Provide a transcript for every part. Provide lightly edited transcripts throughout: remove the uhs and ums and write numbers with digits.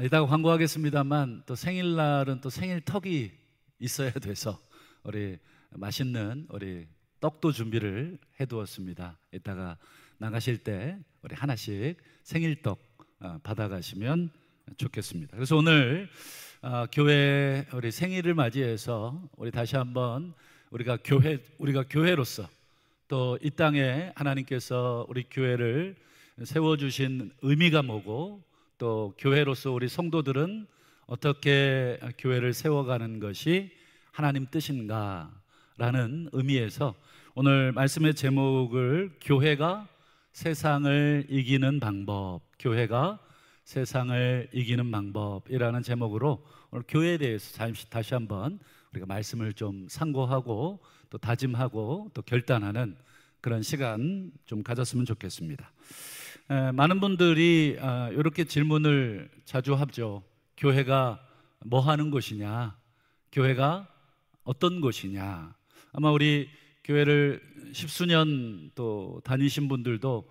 이따가 광고하겠습니다만 또 생일날은 또 생일턱이 있어야 돼서 우리 맛있는 우리 떡도 준비를 해두었습니다. 이따가 나가실 때 우리 하나씩 생일떡 받아가시면 좋겠습니다. 그래서 오늘 교회 우리 생일을 맞이해서 우리 다시 한번 우리가 교회로서 또 이 땅에 하나님께서 우리 교회를 세워주신 의미가 뭐고 또 교회로서 우리 성도들은 어떻게 교회를 세워가는 것이 하나님 뜻인가라는 의미에서 오늘 말씀의 제목을 교회가 세상을 이기는 방법, 교회가 세상을 이기는 방법이라는 제목으로 오늘 교회에 대해서 다시 한번 우리가 말씀을 좀 상고하고 또 다짐하고 또 결단하는 그런 시간 좀 가졌으면 좋겠습니다. 많은 분들이 이렇게 질문을 자주 하죠. 교회가 뭐 하는 곳이냐? 교회가 어떤 곳이냐? 아마 우리 교회를 십수년 또 다니신 분들도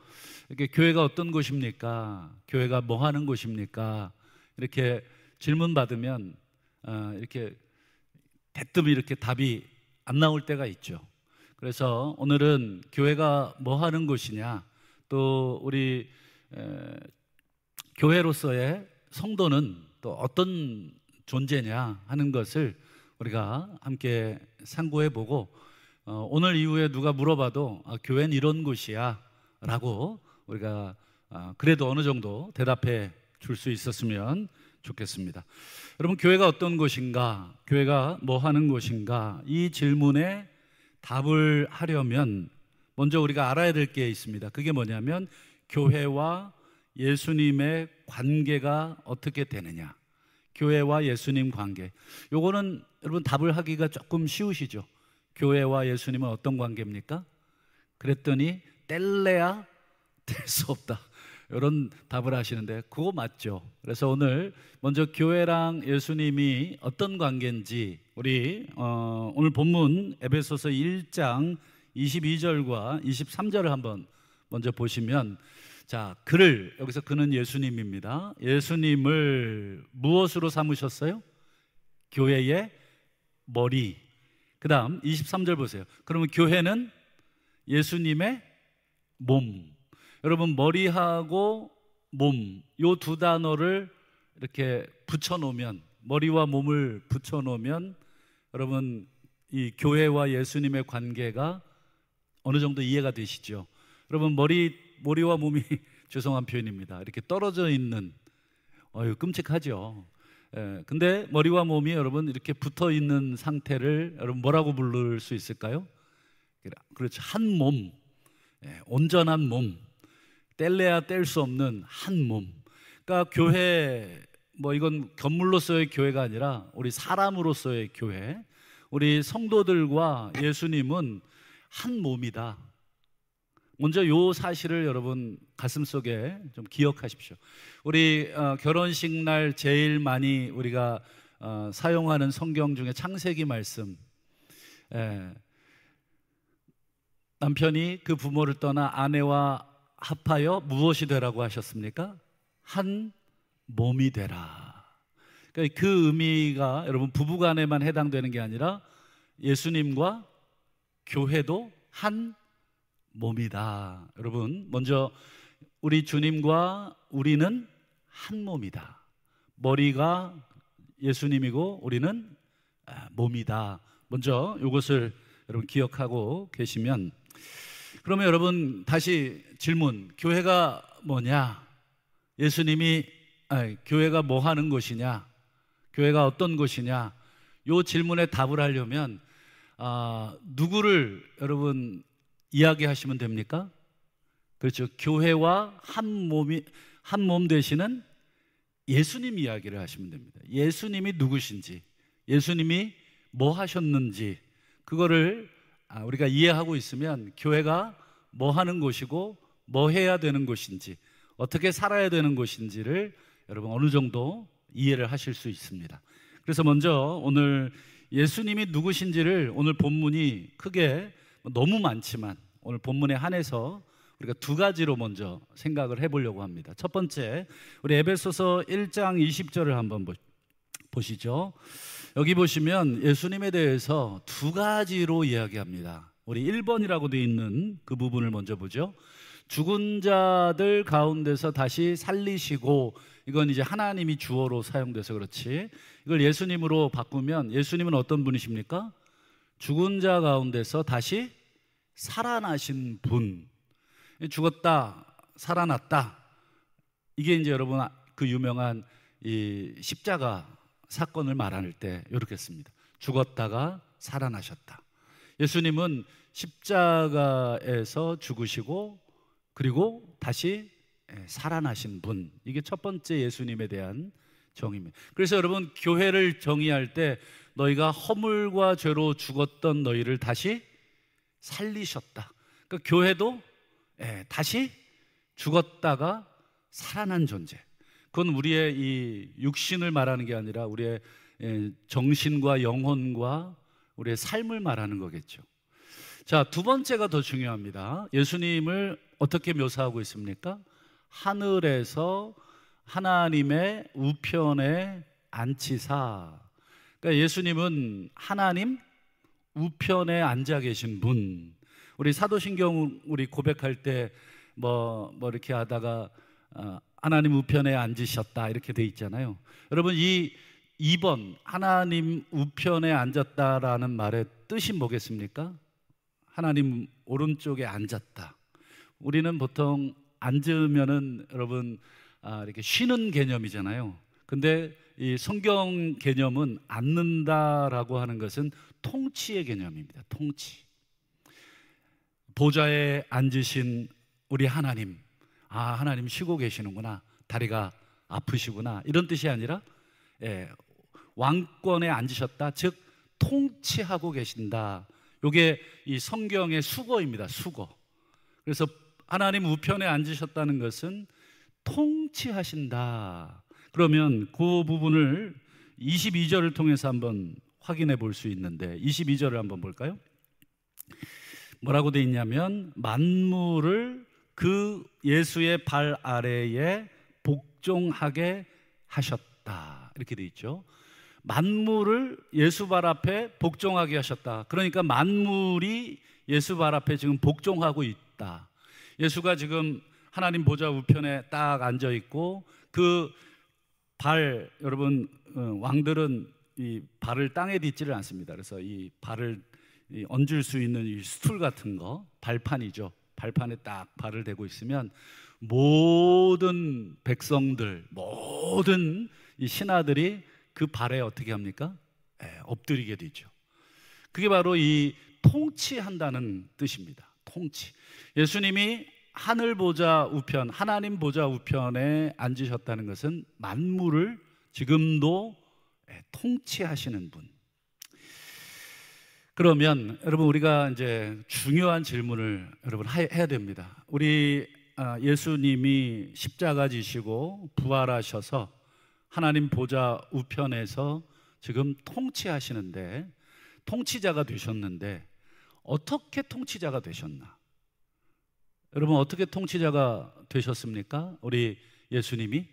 이렇게 교회가 어떤 곳입니까? 교회가 뭐 하는 곳입니까? 이렇게 질문 받으면 이렇게 대뜸 이렇게 답이 안 나올 때가 있죠. 그래서 오늘은 교회가 뭐 하는 곳이냐, 또 우리 교회로서의 성도는 또 어떤 존재냐 하는 것을 우리가 함께 상고해보고 오늘 이후에 누가 물어봐도 교회는 이런 곳이야 라고 우리가 그래도 어느 정도 대답해 줄 수 있었으면 좋겠습니다. 여러분, 교회가 어떤 곳인가, 교회가 뭐 하는 곳인가, 이 질문에 답을 하려면 먼저 우리가 알아야 될 게 있습니다. 그게 뭐냐면 교회와 예수님의 관계가 어떻게 되느냐, 교회와 예수님 관계. 요거는 여러분 답을 하기가 조금 쉬우시죠? 교회와 예수님은 어떤 관계입니까? 그랬더니 뗄래야 뗄 수 없다, 이런 답을 하시는데 그거 맞죠? 그래서 오늘 먼저 교회랑 예수님이 어떤 관계인지 우리 오늘 본문 에베소서 1장 22절과 23절을 한번 먼저 보시면, 자, 여기서 그는 예수님입니다. 예수님을 무엇으로 삼으셨어요? 교회의 머리. 그 다음 23절 보세요. 그러면 교회는 예수님의 몸. 여러분, 머리하고 몸, 요 두 단어를 이렇게 붙여놓으면, 머리와 몸을 붙여놓으면 여러분 이 교회와 예수님의 관계가 어느 정도 이해가 되시죠? 여러분, 머리와 몸이 죄송한 표현입니다. 이렇게 떨어져 있는, 끔찍하죠. 근데 머리와 몸이 여러분 이렇게 붙어 있는 상태를 여러분 뭐라고 부를 수 있을까요? 그렇죠. 한 몸, 온전한 몸, 뗄래야 뗄 수 없는 한 몸. 그러니까 교회, 이건 건물로서의 교회가 아니라 우리 사람으로서의 교회, 우리 성도들과 예수님은 한 몸이다. 먼저 요 사실을 여러분 가슴속에 좀 기억하십시오. 우리 결혼식 날 제일 많이 우리가 사용하는 성경 중에 창세기 말씀, 남편이 그 부모를 떠나 아내와 합하여 무엇이 되라고 하셨습니까? 한 몸이 되라. 그러니까 그 의미가 여러분 부부간에만 해당되는 게 아니라 예수님과 교회도 한 몸이다. 여러분, 먼저 우리 주님과 우리는 한 몸이다. 머리가 예수님이고 우리는 몸이다. 먼저 이것을 여러분 기억하고 계시면, 그러면 여러분 다시 질문, 교회가 뭐냐? 교회가 뭐 하는 곳이냐? 교회가 어떤 곳이냐? 이 질문에 답을 하려면 누구를 여러분 이야기하시면 됩니까? 그렇죠. 교회와 한 몸 되시는 예수님 이야기를 하시면 됩니다. 예수님이 누구신지, 예수님이 뭐 하셨는지, 그거를 우리가 이해하고 있으면 교회가 뭐 하는 곳이고 뭐 해야 되는 곳인지, 어떻게 살아야 되는 곳인지를 여러분 어느 정도 이해를 하실 수 있습니다. 그래서 먼저 오늘 예수님이 누구신지를 오늘 본문이 크게 너무 많지만 오늘 본문에 한해서 우리가 두 가지로 먼저 생각을 해보려고 합니다. 첫 번째, 우리 에베소서 1장 20절을 한번 보시죠. 여기 보시면 예수님에 대해서 두 가지로 이야기합니다. 우리 1번이라고 되어 있는 그 부분을 먼저 보죠. 죽은 자들 가운데서 다시 살리시고, 이건 이제 하나님이 주어로 사용돼서 그렇지, 이걸 예수님으로 바꾸면 예수님은 어떤 분이십니까? 죽은 자 가운데서 다시 살아나신 분. 죽었다 살아났다, 이게 이제 여러분 그 유명한 이 십자가 사건을 말할 때 이렇게 씁니다. 죽었다가 살아나셨다. 예수님은 십자가에서 죽으시고 그리고 다시 살아나신 분, 이게 첫 번째 예수님에 대한 정의입니다. 그래서 여러분, 교회를 정의할 때 너희가 허물과 죄로 죽었던 너희를 다시 살리셨다. 그러니까 교회도 다시 죽었다가 살아난 존재. 그건 우리의 이 육신을 말하는 게 아니라 우리의 정신과 영혼과 우리의 삶을 말하는 거겠죠. 자, 두 번째가 더 중요합니다. 예수님을 어떻게 묘사하고 있습니까? 하늘에서 하나님의 우편에 앉히사. 그러니까 예수님은 하나님 우편에 앉아 계신 분. 우리 사도신경 우리 고백할 때 뭐 이렇게 하다가 하나님 우편에 앉으셨다 이렇게 돼 있잖아요. 여러분, 이 2번 하나님 우편에 앉았다라는 말의 뜻이 뭐겠습니까? 하나님 오른쪽에 앉았다. 우리는 보통 앉으면은 여러분 이렇게 쉬는 개념이잖아요. 근데 이 성경 개념은 앉는다라고 하는 것은 통치의 개념입니다. 통치. 보좌에 앉으신 우리 하나님, 하나님 쉬고 계시는구나, 다리가 아프시구나, 이런 뜻이 아니라 왕권에 앉으셨다, 즉 통치하고 계신다. 이게 이 성경의 수거입니다. 수거. 그래서 하나님 우편에 앉으셨다는 것은 통치하신다. 그러면 그 부분을 22절을 통해서 한번 확인해 볼 수 있는데, 22절을 한번 볼까요? 뭐라고 돼 있냐면, 만물을 그 예수의 발 아래에 복종하게 하셨다, 이렇게 돼 있죠. 만물을 예수 발 앞에 복종하게 하셨다. 그러니까 만물이 예수 발 앞에 지금 복종하고 있다. 예수가 지금 하나님 보좌 우편에 딱 앉아 있고, 그 발, 여러분, 왕들은 이 발을 땅에 딛지를 않습니다. 그래서 이 발을 얹을 수 있는 이 스툴 같은 거, 발판이죠. 발판에 딱 발을 대고 있으면 모든 백성들, 모든 이 신하들이 그 발에 어떻게 합니까? 엎드리게 되죠. 그게 바로 이 통치한다는 뜻입니다. 통치. 예수님이 하늘 보좌 우편, 하나님 보좌 우편에 앉으셨다는 것은 만물을 지금도 통치하시는 분. 그러면 여러분, 우리가 이제 중요한 질문을 여러분 해야 됩니다. 우리 예수님이 십자가 지시고 부활하셔서 하나님 보좌 우편에서 지금 통치하시는데, 통치자가 되셨는데 어떻게 통치자가 되셨나? 여러분, 어떻게 통치자가 되셨습니까? 우리 예수님이?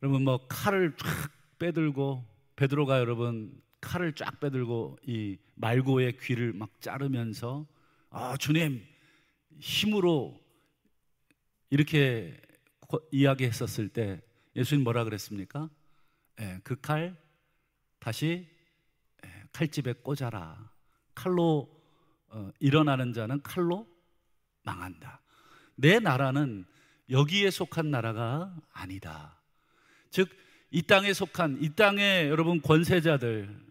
여러분, 뭐 칼을 쫙 빼들고, 베드로가 여러분 칼을 쫙 빼들고 이 말고의 귀를 막 자르면서 주님 힘으로 이렇게 이야기했었을 때 예수님 뭐라 그랬습니까? 그 칼 다시 칼집에 꽂아라. 칼로 일어나는 자는 칼로 망한다. 내 나라는 여기에 속한 나라가 아니다. 즉 이 땅에 속한, 이 땅의 여러분 권세자들,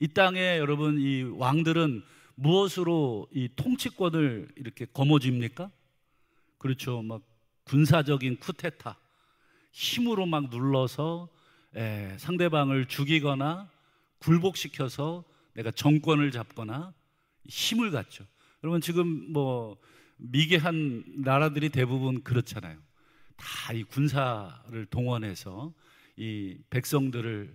이 땅에 여러분 이 왕들은 무엇으로 이 통치권을 이렇게 거머쥡니까? 그렇죠. 막 군사적인 쿠데타, 힘으로 막 눌러서 상대방을 죽이거나 굴복시켜서 내가 정권을 잡거나 힘을 갖죠. 여러분, 지금 뭐 미개한 나라들이 대부분 그렇잖아요. 다 이 군사를 동원해서 이 백성들을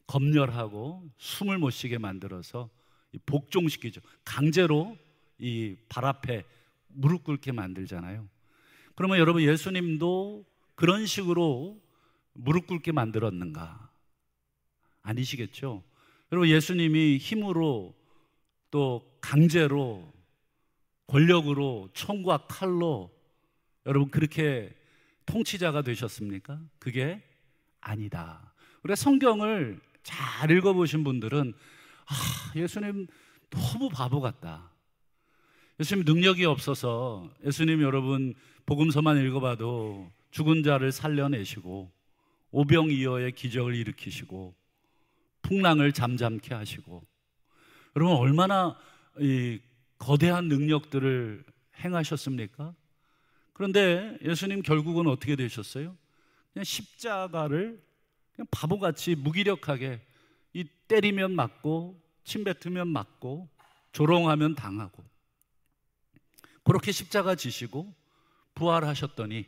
검열하고 숨을 못 쉬게 만들어서 복종시키죠. 강제로 이 발 앞에 무릎 꿇게 만들잖아요. 그러면 여러분, 예수님도 그런 식으로 무릎 꿇게 만들었는가? 아니시겠죠? 여러분, 예수님이 힘으로 또 강제로 권력으로 총과 칼로 여러분 그렇게 통치자가 되셨습니까? 그게 아니다. 우리가 성경을 잘 읽어보신 분들은 예수님 너무 바보 같다. 예수님 능력이 없어서 예수님 여러분 복음서만 읽어봐도 죽은 자를 살려내시고 오병이어의 기적을 일으키시고 풍랑을 잠잠케 하시고 여러분 얼마나 이 거대한 능력들을 행하셨습니까? 그런데 예수님 결국은 어떻게 되셨어요? 그냥 십자가를 그냥 바보같이 무기력하게 이 때리면 맞고 침 뱉으면 맞고 조롱하면 당하고 그렇게 십자가 지시고 부활하셨더니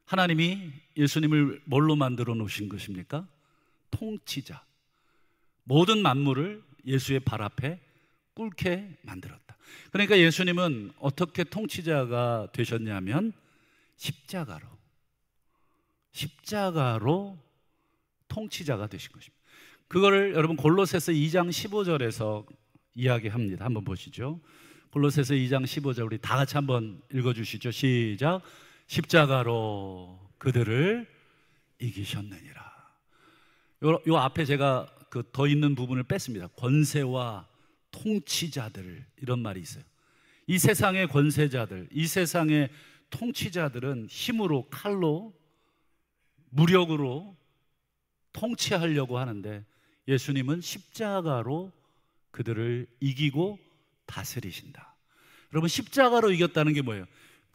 하나님이 예수님을 뭘로 만들어 놓으신 것입니까? 통치자. 모든 만물을 예수의 발 앞에 꿇게 만들었다. 그러니까 예수님은 어떻게 통치자가 되셨냐면 십자가로 통치자가 되신 것입니다. 그거를 여러분 골로새서 2장 15절에서 이야기합니다. 한번 보시죠. 골로새서 2장 15절 우리 다 같이 한번 읽어주시죠. 시작. 십자가로 그들을 이기셨느니라. 요 앞에 제가 그 더 있는 부분을 뺐습니다. 권세와 통치자들, 이런 말이 있어요. 이 세상의 권세자들, 이 세상의 통치자들은 힘으로, 칼로, 무력으로 통치하려고 하는데 예수님은 십자가로 그들을 이기고 다스리신다. 여러분, 십자가로 이겼다는 게 뭐예요?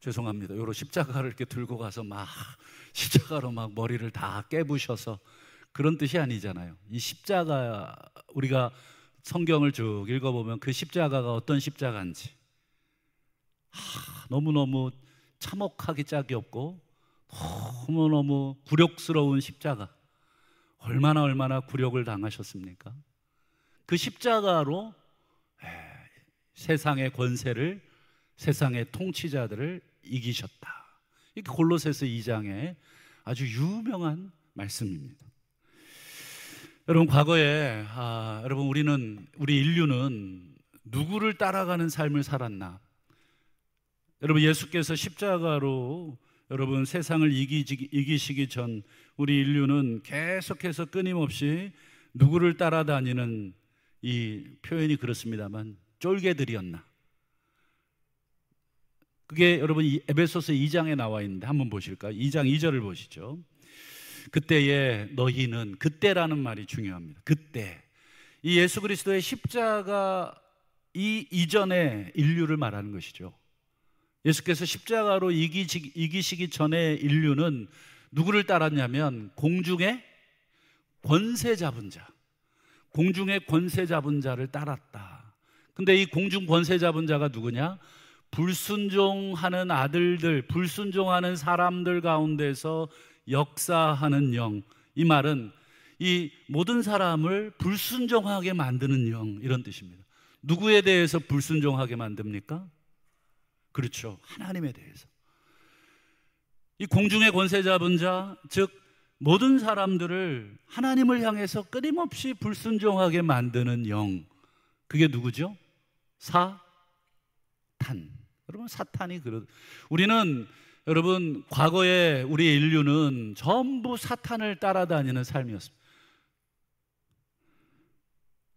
죄송합니다. 요런 십자가를 이렇게 들고 가서 막 십자가로 막 머리를 다 깨부셔서 그런 뜻이 아니잖아요. 이 십자가, 우리가 성경을 쭉 읽어보면 그 십자가가 어떤 십자가인지 너무너무 참혹하기 짝이 없고 너무너무 굴욕스러운 십자가. 얼마나 굴욕을 당하셨습니까? 그 십자가로 세상의 권세를, 세상의 통치자들을 이기셨다. 이게 골로새서 2장의 아주 유명한 말씀입니다. 여러분, 과거에 여러분 우리 인류는 누구를 따라가는 삶을 살았나? 여러분, 예수께서 십자가로 여러분 세상을 이기시기 전 우리 인류는 계속해서 끊임없이 누구를 따라다니는, 이 표현이 그렇습니다만 쫄개들이었나? 그게 여러분 에베소서 2장에 나와 있는데 한번 보실까요? 2장 2절을 보시죠. 그때에 너희는, 그때라는 말이 중요합니다. 그때, 이 예수 그리스도의 십자가 이전의 인류를 말하는 것이죠. 예수께서 십자가로 이기시기 전에 인류는 누구를 따랐냐면 공중의 권세 잡은 자, 공중의 권세 잡은 자를 따랐다. 근데 이 공중 권세 잡은 자가 누구냐? 불순종하는 아들들, 불순종하는 사람들 가운데서 역사하는 영. 이 말은 이 모든 사람을 불순종하게 만드는 영, 이런 뜻입니다. 누구에 대해서 불순종하게 만듭니까? 그렇죠, 하나님에 대해서. 이 공중의 권세 잡은 자, 즉 모든 사람들을 하나님을 향해서 끊임없이 불순종하게 만드는 영, 그게 누구죠? 사탄. 여러분, 사탄이 우리는 여러분 과거에 우리 인류는 전부 사탄을 따라다니는 삶이었습니다.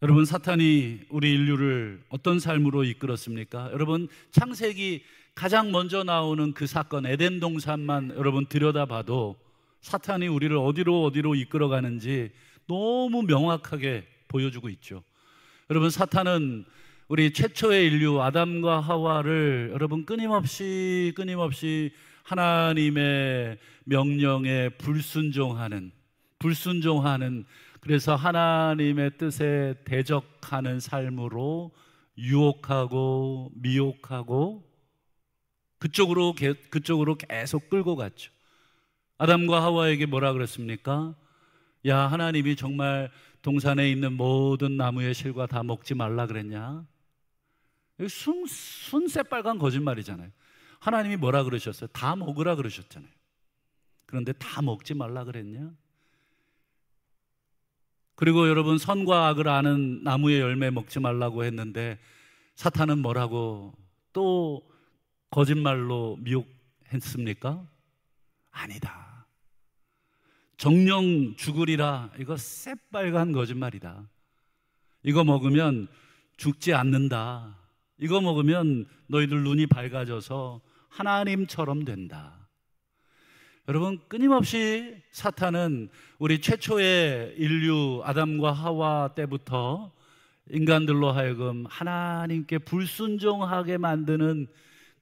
여러분, 사탄이 우리 인류를 어떤 삶으로 이끌었습니까? 여러분, 창세기 가장 먼저 나오는 그 사건, 에덴 동산만 여러분 들여다봐도 사탄이 우리를 어디로 이끌어가는지 너무 명확하게 보여주고 있죠. 여러분, 사탄은 우리 최초의 인류 아담과 하와를 여러분 끊임없이 하나님의 명령에 불순종하는, 그래서 하나님의 뜻에 대적하는 삶으로 유혹하고 미혹하고 그쪽으로 계속 끌고 갔죠. 아담과 하와에게 뭐라 그랬습니까? 야, 하나님이 정말 동산에 있는 모든 나무의 실과 다 먹지 말라 그랬냐? 순새빨간 거짓말이잖아요. 하나님이 뭐라 그러셨어요? 다 먹으라 그러셨잖아요. 그런데 다 먹지 말라 그랬냐? 그리고 여러분, 선과 악을 아는 나무의 열매 먹지 말라고 했는데 사탄은 뭐라고 또 거짓말로 미혹했습니까? 아니다. 정령 죽으리라. 이거 새빨간 거짓말이다. 이거 먹으면 죽지 않는다. 이거 먹으면 너희들 눈이 밝아져서 하나님처럼 된다. 여러분, 끊임없이 사탄은 우리 최초의 인류 아담과 하와 때부터 인간들로 하여금 하나님께 불순종하게 만드는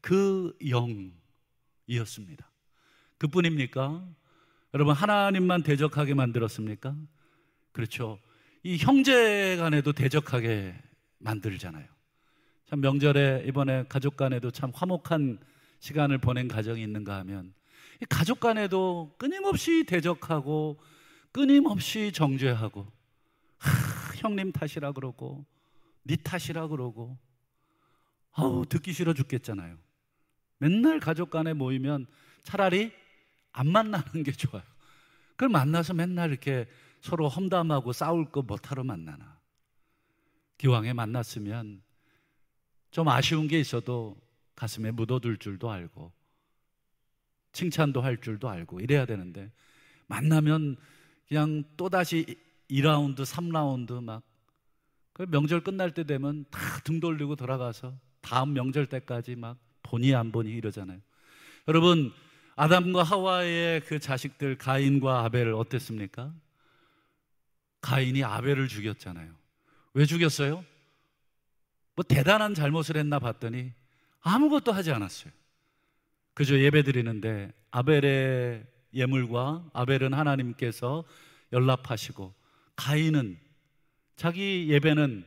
그 영이었습니다. 그뿐입니까? 여러분, 하나님만 대적하게 만들었습니까? 그렇죠. 이 형제 간에도 대적하게 만들잖아요. 참 명절에 이번에 가족 간에도 참 화목한 시간을 보낸 가정이 있는가 하면 가족 간에도 끊임없이 대적하고 끊임없이 정죄하고 형님 탓이라 그러고 네 탓이라 그러고 듣기 싫어 죽겠잖아요. 맨날 가족 간에 모이면 차라리 안 만나는 게 좋아요. 그걸 만나서 맨날 이렇게 서로 험담하고 싸울 거 못하러 만나나. 기왕에 만났으면 좀 아쉬운 게 있어도 가슴에 묻어둘 줄도 알고 칭찬도 할 줄도 알고 이래야 되는데, 만나면 그냥 또다시 2라운드 3라운드 막 명절 끝날 때 되면 다 등 돌리고 돌아가서 다음 명절 때까지 막 보니 안 보니 이러잖아요. 여러분, 아담과 하와의 그 자식들 가인과 아벨을 어땠습니까? 가인이 아벨을 죽였잖아요. 왜 죽였어요? 뭐 대단한 잘못을 했나 봤더니 아무것도 하지 않았어요. 그저 예배 드리는데 아벨의 예물과 아벨은 하나님께서 연락하시고 가인은 자기 예배는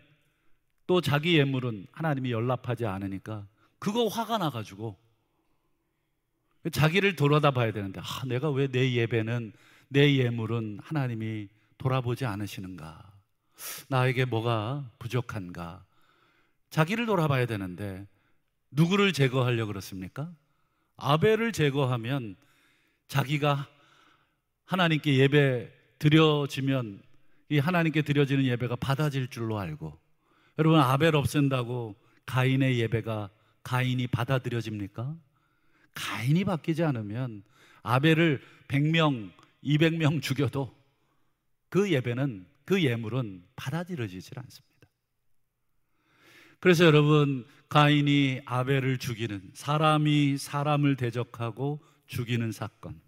또 자기 예물은 하나님이 연락하지 않으니까 그거 화가 나가지고 자기를 돌아다 봐야 되는데 내가 왜 내 예배는 내 예물은 하나님이 돌아보지 않으시는가? 나에게 뭐가 부족한가? 자기를 돌아봐야 되는데 누구를 제거하려고 그렇습니까? 아벨을 제거하면 자기가 하나님께 예배 드려지면 이 하나님께 드려지는 예배가 받아질 줄로 알고, 여러분, 아벨 없앤다고 가인의 예배가 가인이 받아들여집니까? 가인이 바뀌지 않으면 아벨을 100명, 200명 죽여도 그 예배는, 그 예물은 받아들여지질 않습니다. 그래서 여러분, 가인이 아벨을 죽이는, 사람이 사람을 대적하고 죽이는 사건,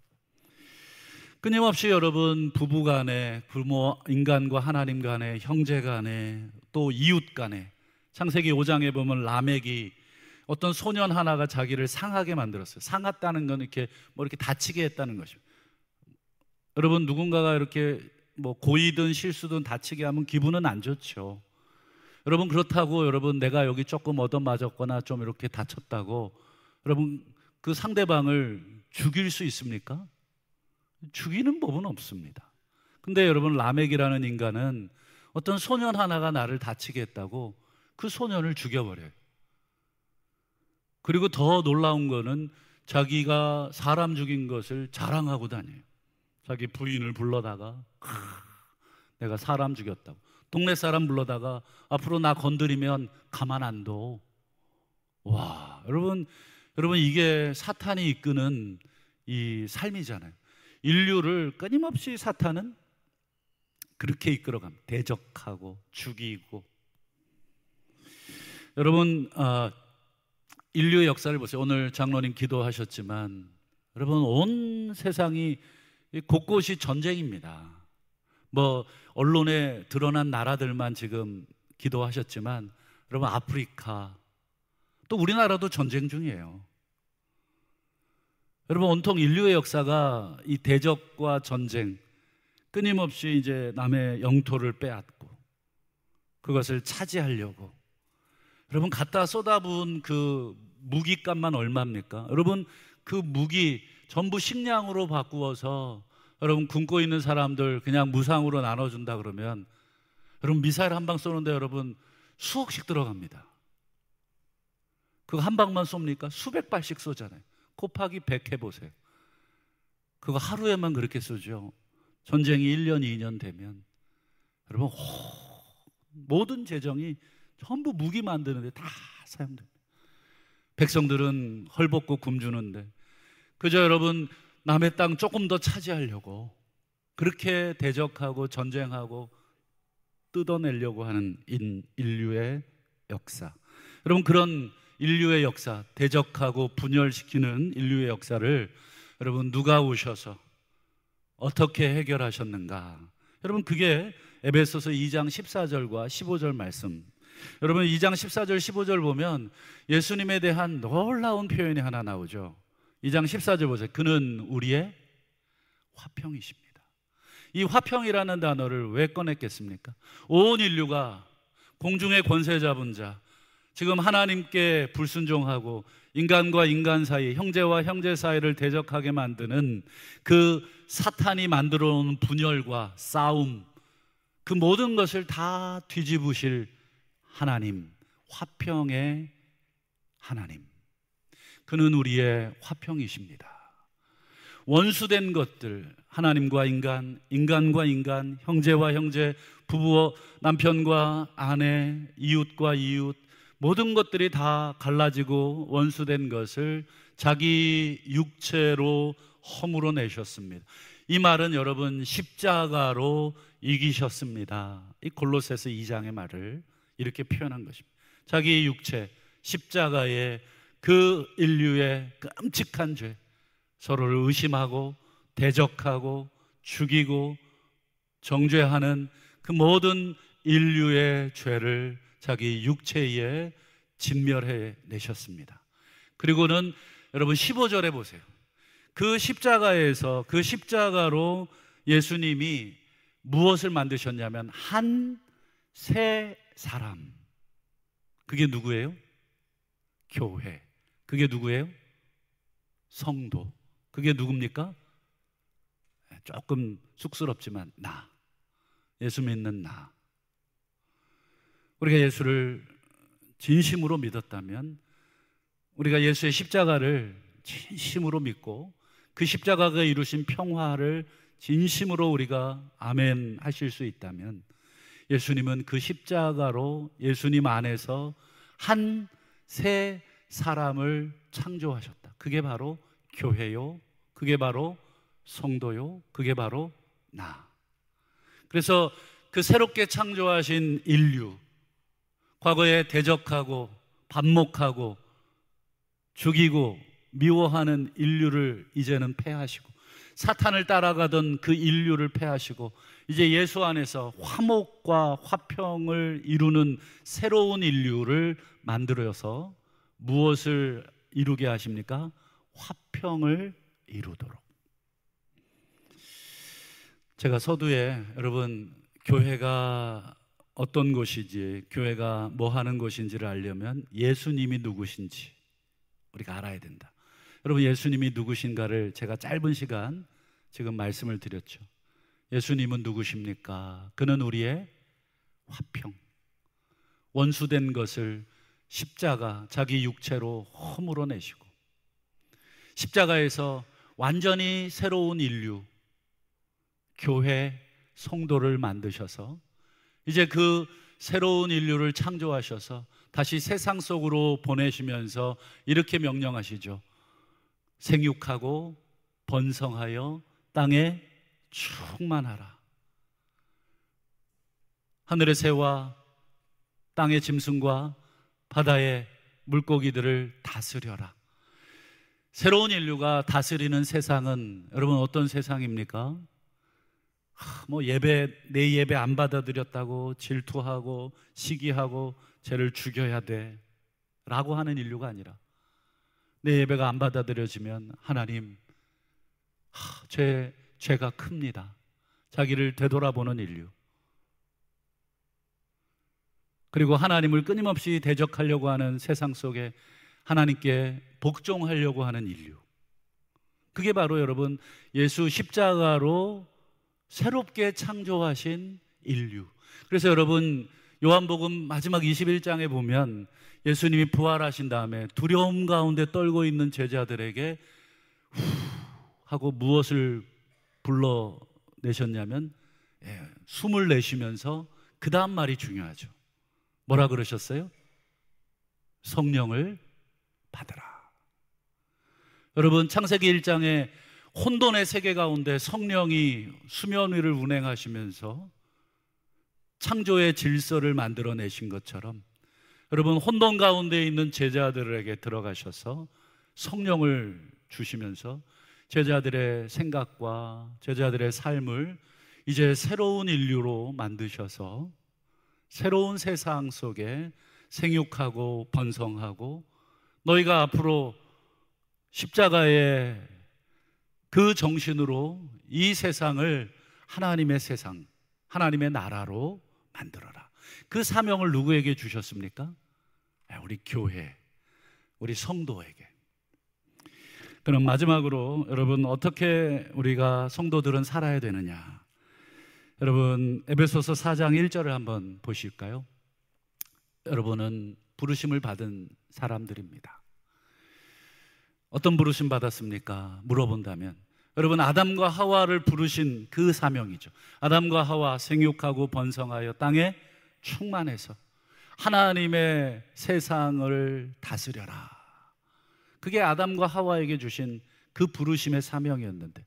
끊임없이 여러분 부부 간에, 부모 인간과 하나님 간에, 형제 간에, 또 이웃 간에, 창세기 5장에 보면 라멕이 어떤 소년 하나가 자기를 상하게 만들었어요. 상했다는 건 이렇게 이렇게 다치게 했다는 것입니다. 여러분, 누군가가 이렇게 고의든 실수든 다치게 하면 기분은 안 좋죠. 여러분, 그렇다고 여러분 내가 여기 조금 얻어맞았거나 좀 이렇게 다쳤다고 여러분 그 상대방을 죽일 수 있습니까? 죽이는 법은 없습니다. 근데 여러분, 라멕이라는 인간은 어떤 소년 하나가 나를 다치게 했다고 그 소년을 죽여버려요. 그리고 더 놀라운 거는 자기가 사람 죽인 것을 자랑하고 다녀요. 자기 부인을 불러다가 내가 사람 죽였다고, 동네 사람 불러다가 앞으로 나 건드리면 가만 안 둬. 와, 여러분 이게 사탄이 이끄는 이 삶이잖아요. 인류를 끊임없이 사탄은 그렇게 이끌어갑니다. 대적하고 죽이고. 여러분, 인류의 역사를 보세요. 오늘 장로님 기도하셨지만 여러분, 온 세상이 곳곳이 전쟁입니다. 언론에 드러난 나라들만 지금 기도하셨지만 여러분, 아프리카, 또 우리나라도 전쟁 중이에요. 여러분, 온통 인류의 역사가 이 대적과 전쟁, 끊임없이 이제 남의 영토를 빼앗고 그것을 차지하려고, 여러분, 갖다 쏟아부은 그 무기값만 얼마입니까? 여러분, 그 무기 전부 식량으로 바꾸어서 여러분 굶고 있는 사람들 그냥 무상으로 나눠준다 그러면 여러분 미사일 한 방 쏘는데 여러분 수억씩 들어갑니다. 그거 한 방만 쏩니까? 수백 발씩 쏘잖아요. 곱하기 100 해보세요. 그거 하루에만 그렇게 쏘죠. 전쟁이 1년, 2년 되면 여러분 모든 재정이 전부 무기 만드는데 다 사용됩니다. 백성들은 헐벗고 굶주는데 그저 여러분 남의 땅 조금 더 차지하려고 그렇게 대적하고 전쟁하고 뜯어내려고 하는 인류의 역사. 여러분 그런 인류의 역사, 대적하고 분열시키는 인류의 역사를 여러분 누가 오셔서 어떻게 해결하셨는가? 여러분 그게 에베소서 2장 14절과 15절 말씀. 여러분 2장 14절 15절 보면 예수님에 대한 놀라운 표현이 하나 나오죠. 2장 14절 보세요. 그는 우리의 화평이십니다. 이 화평이라는 단어를 왜 꺼냈겠습니까? 온 인류가 공중의 권세 잡은 자, 지금 하나님께 불순종하고 인간과 인간 사이, 형제와 형제 사이를 대적하게 만드는 그 사탄이 만들어 놓은 분열과 싸움, 그 모든 것을 다 뒤집으실 하나님, 화평의 하나님. 그는 우리의 화평이십니다. 원수된 것들, 하나님과 인간, 인간과 인간, 형제와 형제, 부부와 남편과 아내, 이웃과 이웃, 모든 것들이 다 갈라지고 원수된 것을 자기 육체로 허물어 내셨습니다. 이 말은 여러분 십자가로 이기셨습니다. 이 골로새서 2장의 말을 이렇게 표현한 것입니다. 자기 육체, 십자가에 그 인류의 끔찍한 죄, 서로를 의심하고 대적하고 죽이고 정죄하는 그 모든 인류의 죄를 자기 육체에 진멸해 내셨습니다. 그리고는 여러분 15절에 보세요. 그 십자가에서, 그 십자가로 예수님이 무엇을 만드셨냐면 한 새 사람. 그게 누구예요? 교회. 그게 누구예요? 성도. 그게 누굽니까? 조금 쑥스럽지만 나. 예수 믿는 나. 우리가 예수를 진심으로 믿었다면, 우리가 예수의 십자가를 진심으로 믿고 그 십자가가 이루신 평화를 진심으로 우리가 아멘 하실 수 있다면, 예수님은 그 십자가로 예수님 안에서 한 새 사람을 창조하셨다. 그게 바로 교회요, 그게 바로 성도요, 그게 바로 나. 그래서 그 새롭게 창조하신 인류, 과거에 대적하고 반목하고 죽이고 미워하는 인류를 이제는 패하시고, 사탄을 따라가던 그 인류를 패하시고, 이제 예수 안에서 화목과 화평을 이루는 새로운 인류를 만들어서 무엇을 이루게 하십니까? 화평을 이루도록. 제가 서두에 여러분 교회가 어떤 곳인지, 교회가 뭐 하는 곳인지를 알려면 예수님이 누구신지 우리가 알아야 된다. 여러분 예수님이 누구신가를 제가 짧은 시간 지금 말씀을 드렸죠. 예수님은 누구십니까? 그는 우리의 화평, 원수된 것을 십자가, 자기 육체로 허물어 내시고 십자가에서 완전히 새로운 인류, 교회, 성도를 만드셔서 이제 그 새로운 인류를 창조하셔서 다시 세상 속으로 보내시면서 이렇게 명령하시죠. 생육하고 번성하여 땅에 충만하라. 하늘의 새와 땅의 짐승과 바다의 물고기들을 다스려라. 새로운 인류가 다스리는 세상은 여러분 어떤 세상입니까? 내 예배 안 받아들였다고 질투하고 시기하고 쟤를 죽여야 돼 라고 하는 인류가 아니라, 내 예배가 안 받아들여지면 하나님 죄가 큽니다. 자기를 되돌아보는 인류. 그리고 하나님을 끊임없이 대적하려고 하는 세상 속에 하나님께 복종하려고 하는 인류. 그게 바로 여러분 예수 십자가로 새롭게 창조하신 인류. 그래서 여러분 요한복음 마지막 21장에 보면 예수님이 부활하신 다음에 두려움 가운데 떨고 있는 제자들에게 후 하고 무엇을 불러내셨냐면 숨을 내쉬면서 그 다음 말이 중요하죠. 뭐라 그러셨어요? 성령을 받으라. 여러분, 창세기 1장에 혼돈의 세계 가운데 성령이 수면 위를 운행하시면서 창조의 질서를 만들어내신 것처럼 여러분, 혼돈 가운데 있는 제자들에게 들어가셔서 성령을 주시면서 제자들의 생각과 제자들의 삶을 이제 새로운 인류로 만드셔서 새로운 세상 속에 생육하고 번성하고 너희가 앞으로 십자가의 그 정신으로 이 세상을 하나님의 세상, 하나님의 나라로 만들어라. 그 사명을 누구에게 주셨습니까? 우리 교회, 우리 성도에게. 그럼 마지막으로 여러분, 어떻게 우리가 성도들은 살아야 되느냐? 여러분, 에베소서 4장 1절을 한번 보실까요? 여러분은 부르심을 받은 사람들입니다. 어떤 부르심 받았습니까? 물어본다면 여러분, 아담과 하와를 부르신 그 사명이죠. 아담과 하와 생육하고 번성하여 땅에 충만해서 하나님의 세상을 다스려라. 그게 아담과 하와에게 주신 그 부르심의 사명이었는데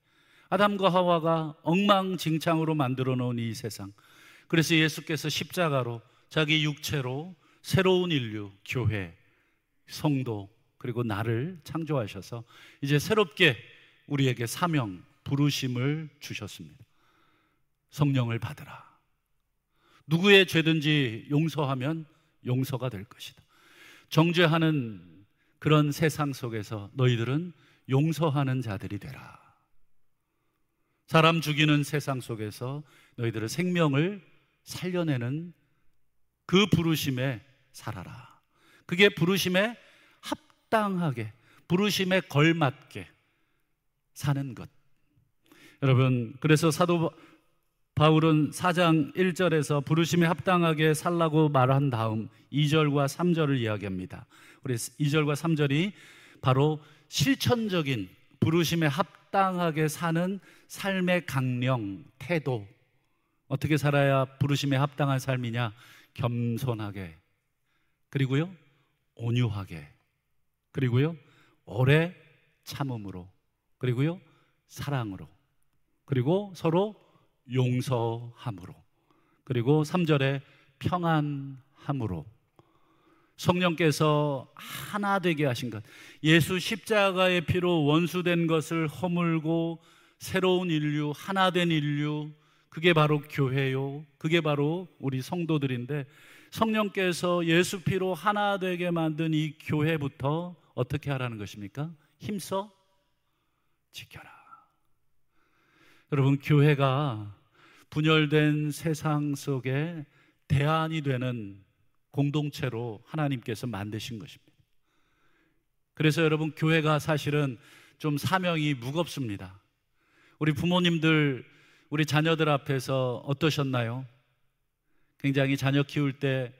아담과 하와가 엉망진창으로 만들어 놓은 이 세상, 그래서 예수께서 십자가로 자기 육체로 새로운 인류, 교회, 성도, 그리고 나를 창조하셔서 이제 새롭게 우리에게 사명, 부르심을 주셨습니다. 성령을 받으라. 누구의 죄든지 용서하면 용서가 될 것이다. 정죄하는 그런 세상 속에서 너희들은 용서하는 자들이 되라. 사람 죽이는 세상 속에서 너희들은 생명을 살려내는 그 부르심에 살아라. 그게 부르심에 합당하게, 부르심에 걸맞게 사는 것. 여러분, 그래서 사도 바울은 4장 1절에서 부르심에 합당하게 살라고 말한 다음 2절과 3절을 이야기합니다. 우리 2절과 3절이 바로 실천적인 부르심에 합당하게 사는 삶의 강령, 태도. 어떻게 살아야 부르심에 합당한 삶이냐? 겸손하게, 그리고요 온유하게, 그리고요 오래 참음으로, 그리고요 사랑으로, 그리고 서로 용서함으로, 그리고 3절에 평안함으로. 성령께서 하나 되게 하신 것, 예수 십자가의 피로 원수된 것을 허물고 새로운 인류, 하나 된 인류, 그게 바로 교회요, 그게 바로 우리 성도들인데, 성령께서 예수 피로 하나 되게 만든 이 교회부터 어떻게 하라는 것입니까? 힘써 지켜라. 여러분, 교회가 분열된 세상 속에 대안이 되는 공동체로 하나님께서 만드신 것입니다. 그래서 여러분, 교회가 사실은 좀 사명이 무겁습니다. 우리 부모님들, 우리 자녀들 앞에서 어떠셨나요? 굉장히 자녀 키울 때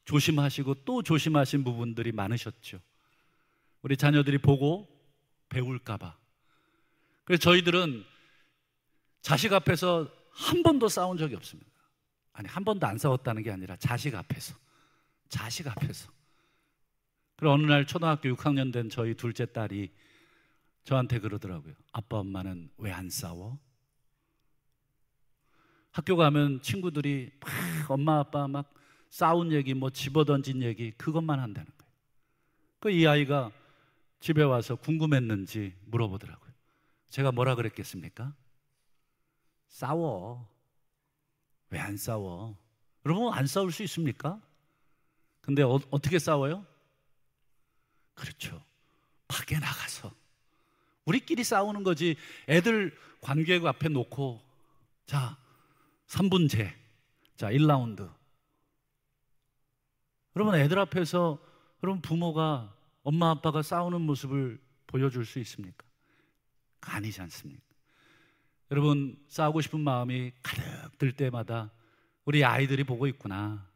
조심하시고 또 조심하신 부분들이 많으셨죠. 우리 자녀들이 보고 배울까 봐. 그래서 저희들은 자식 앞에서 한 번도 싸운 적이 없습니다. 아니, 한 번도 안 싸웠다는 게 아니라 자식 앞에서. 그리고 어느 날 초등학교 6학년 된 저희 둘째 딸이 저한테 그러더라고요. 아빠, 엄마는 왜 안 싸워? 학교 가면 친구들이 막 엄마 아빠 막 싸운 얘기, 뭐 집어던진 얘기, 그것만 한다는 거예요. 그 이 아이가 집에 와서 궁금했는지 물어보더라고요. 제가 뭐라 그랬겠습니까? 싸워. 왜 안 싸워? 여러분, 안 싸울 수 있습니까? 근데 어떻게 싸워요? 그렇죠, 밖에 나가서 우리끼리 싸우는 거지. 애들 관객 앞에 놓고 자 3분제, 자 1라운드. 여러분, 애들 앞에서 여러분 부모가, 엄마 아빠가 싸우는 모습을 보여줄 수 있습니까? 아니지 않습니까? 여러분, 싸우고 싶은 마음이 가득 들 때마다 우리 아이들이 보고 있구나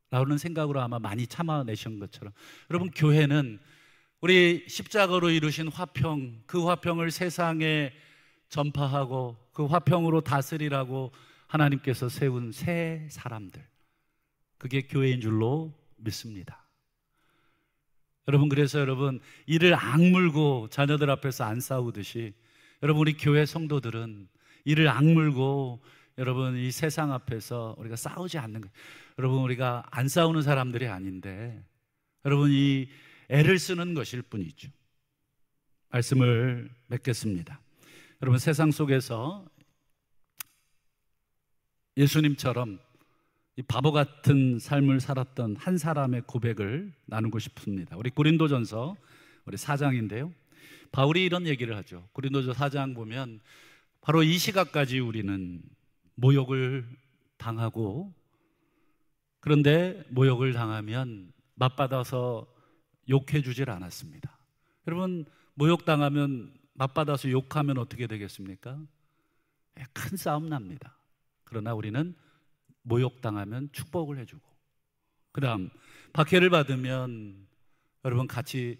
라는 생각으로 아마 많이 참아내신 것처럼, 여러분, 교회는 우리 십자가로 이루신 화평, 그 화평을 세상에 전파하고 그 화평으로 다스리라고 하나님께서 세운 새 사람들, 그게 교회인 줄로 믿습니다. 여러분, 그래서 여러분, 이를 악물고 자녀들 앞에서 안 싸우듯이, 여러분, 우리 교회 성도들은 이를 악물고 여러분, 이 세상 앞에서 우리가 싸우지 않는 거예요. 여러분, 우리가 안 싸우는 사람들이 아닌데, 여러분, 이 애를 쓰는 것일 뿐이죠. 말씀을 맺겠습니다. 여러분, 세상 속에서 예수님처럼 이 바보 같은 삶을 살았던 한 사람의 고백을 나누고 싶습니다. 우리 고린도전서 우리 4장인데요. 바울이 이런 얘기를 하죠. 고린도전서 4장 보면 바로 이 시각까지 우리는 모욕을 당하고, 그런데 모욕을 당하면 맞받아서 욕해 주질 않았습니다. 여러분, 모욕당하면 맞받아서 욕하면 어떻게 되겠습니까? 큰 싸움 납니다. 그러나 우리는 모욕당하면 축복을 해주고, 그 다음 박해를 받으면 여러분 같이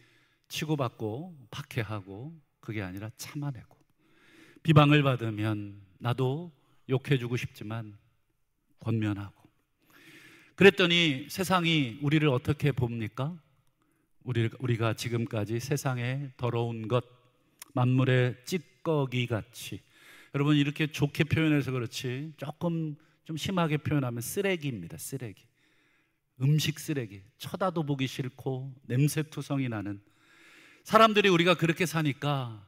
치고받고 박해하고, 그게 아니라 참아내고, 비방을 받으면 나도 욕해주고 싶지만 권면하고. 그랬더니 세상이 우리를 어떻게 봅니까? 우리가 지금까지 세상에 더러운 것, 만물의 찌꺼기 같이, 여러분, 이렇게 좋게 표현해서 그렇지 조금 좀 심하게 표현하면 쓰레기입니다. 쓰레기, 음식 쓰레기, 쳐다도 보기 싫고 냄새투성이 나는 사람들이 우리가 그렇게 사니까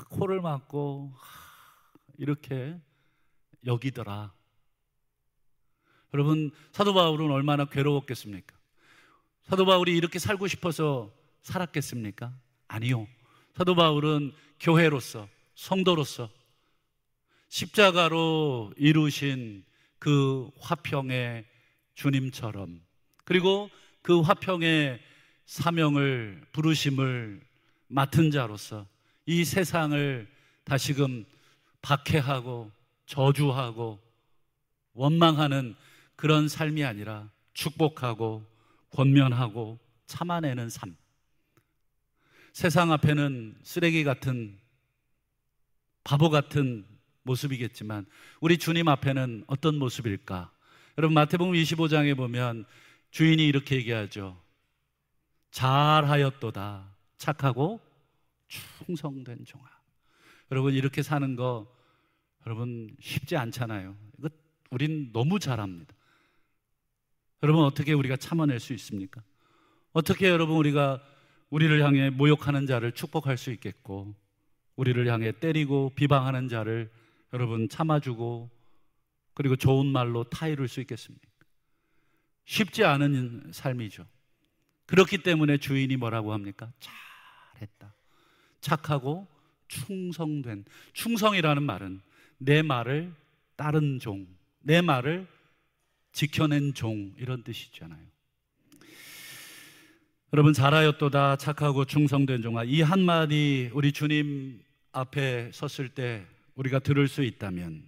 코를 막고 이렇게 여기더라. 여러분, 사도 바울은 얼마나 괴로웠겠습니까? 사도 바울이 이렇게 살고 싶어서 살았겠습니까? 아니요. 사도 바울은 교회로서, 성도로서 십자가로 이루신 그 화평의 주님처럼, 그리고 그 화평의 사명을, 부르심을 맡은 자로서 이 세상을 다시금 박해하고 저주하고 원망하는 그런 삶이 아니라 축복하고 권면하고 참아내는 삶. 세상 앞에는 쓰레기 같은, 바보 같은 모습이겠지만 우리 주님 앞에는 어떤 모습일까? 여러분, 마태복음 25장에 보면 주인이 이렇게 얘기하죠. 잘하였도다, 착하고 충성된 종아. 여러분, 이렇게 사는 거 여러분 쉽지 않잖아요. 이거 우린 너무 잘합니다. 여러분, 어떻게 우리가 참아낼 수 있습니까? 어떻게 여러분 우리를 향해 모욕하는 자를 축복할 수 있겠고, 우리를 향해 때리고 비방하는 자를 여러분 참아주고, 그리고 좋은 말로 타이를 수 있겠습니까? 쉽지 않은 삶이죠. 그렇기 때문에 주인이 뭐라고 합니까? 잘했다, 착하고 충성된. 충성이라는 말은 내 말을 따른 종, 내 말을 지켜낸 종, 이런 뜻이잖아요. 여러분, 잘하였도다, 착하고 충성된 종아, 이 한마디 우리 주님 앞에 섰을 때 우리가 들을 수 있다면,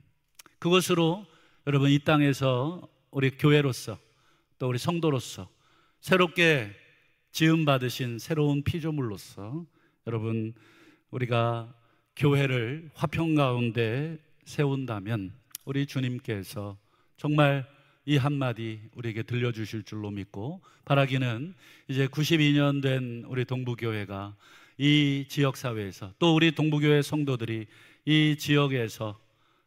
그것으로 여러분 이 땅에서 우리 교회로서 또 우리 성도로서 새롭게 지음받으신 새로운 피조물로서 여러분 우리가 교회를 화평 가운데 세운다면 우리 주님께서 정말 이 한마디 우리에게 들려주실 줄로 믿고, 바라기는 이제 92년 된 우리 동부교회가 이 지역사회에서, 또 우리 동부교회 성도들이 이 지역에서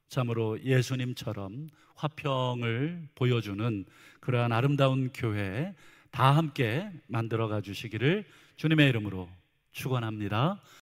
참으로 예수님처럼 화평을 보여주는 그러한 아름다운 교회 다 함께 만들어가 주시기를 주님의 이름으로 축원합니다.